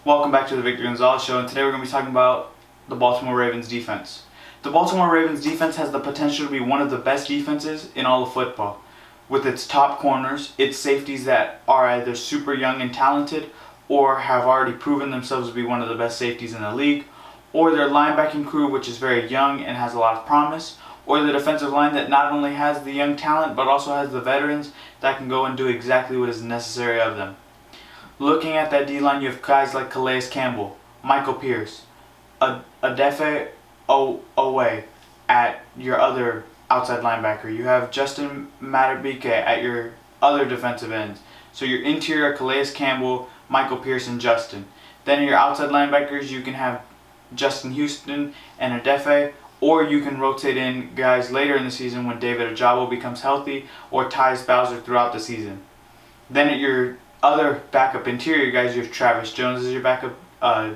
Welcome back to the Victor Gonzalez Show, and today we're going to be talking about the Baltimore Ravens defense. The Baltimore Ravens defense has the potential to be one of the best defenses in all of football. With its top corners, its safeties that are either super young and talented or have already proven themselves to be one of the best safeties in the league, or their linebacking crew, which is very young and has a lot of promise, or the defensive line that not only has the young talent but also has the veterans that can go and do exactly what is necessary of them. Looking at that D-line, you have guys like Calais Campbell, Michael Pierce, Adefe Owe at your other outside linebacker. You have Justin Madubuike at your other defensive ends. So your interior, Calais Campbell, Michael Pierce, and Justin. Then your outside linebackers, you can have Justin Houston and Adefe, or you can rotate in guys later in the season when David Ojabo becomes healthy, or Tyus Bowser throughout the season. Then at your other backup interior guys, you have Travis Jones as your backup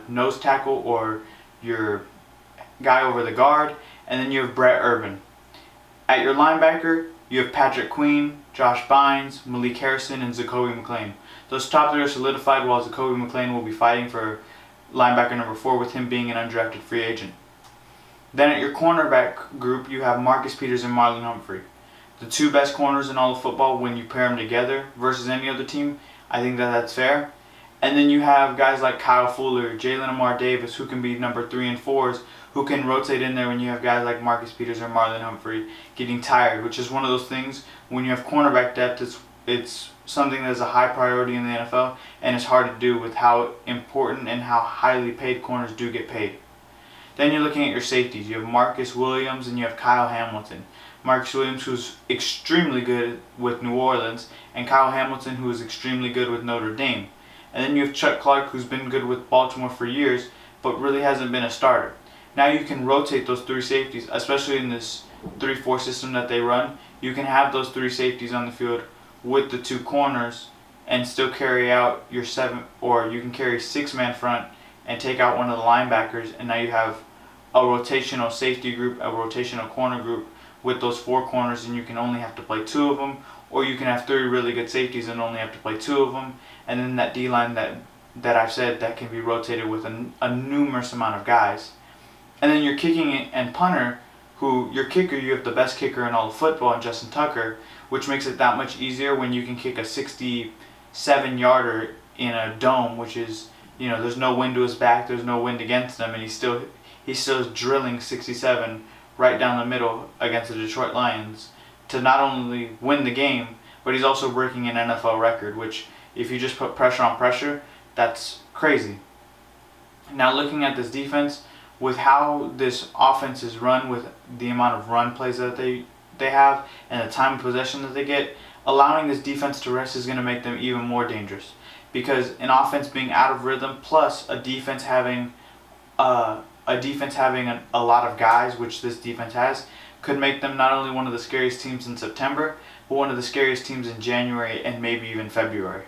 nose tackle or your guy over the guard, and then you have Brett Urban. At your linebacker, you have Patrick Queen, Josh Bynes, Malik Harrison, and Zakoby McClain. Those top three are solidified, while Zakoby McClain will be fighting for linebacker number 4 with him being an undrafted free agent. Then at your cornerback group, you have Marcus Peters and Marlon Humphrey. The two best corners in all of football when you pair them together versus any other team. I think that's fair. And then you have guys like Kyle Fuller, Jalen Amour-Davis, who can be number 3 and 4s, who can rotate in there when you have guys like Marcus Peters or Marlon Humphrey getting tired, which is one of those things when you have cornerback depth, it's something that is a high priority in the NFL, and it's hard to do with how important and how highly paid corners do get paid. Then you're looking at your safeties. You have Marcus Williams and you have Kyle Hamilton. Marcus Williams, who's extremely good with New Orleans, and Kyle Hamilton, who is extremely good with Notre Dame. And then you have Chuck Clark, who's been good with Baltimore for years, but really hasn't been a starter. Now you can rotate those three safeties, especially in this 3-4 system that they run. You can have those three safeties on the field with the two corners and still carry out your 7, or you can carry 6-man front and take out one of the linebackers, and now you have a rotational safety group, a rotational corner group with those 4 corners, and you can only have to play 2 of them, or you can have 3 really good safeties and only have to play 2 of them, and then that D-line that I've said that can be rotated with a numerous amount of guys. And then your kicking and punter, your kicker, you have the best kicker in all of football in Justin Tucker, which makes it that much easier when you can kick a 67-yarder in a dome, which is, there's no wind to his back, there's no wind against him, and he's still drilling 67 right down the middle against the Detroit Lions to not only win the game, but he's also breaking an NFL record, which if you just put pressure on pressure, that's crazy. Now looking at this defense, with how this offense is run, with the amount of run plays that they have and the time of possession that they get, allowing this defense to rest is going to make them even more dangerous. Because an offense being out of rhythm plus a defense having a lot of guys, which this defense has, could make them not only one of the scariest teams in September, but one of the scariest teams in January and maybe even February.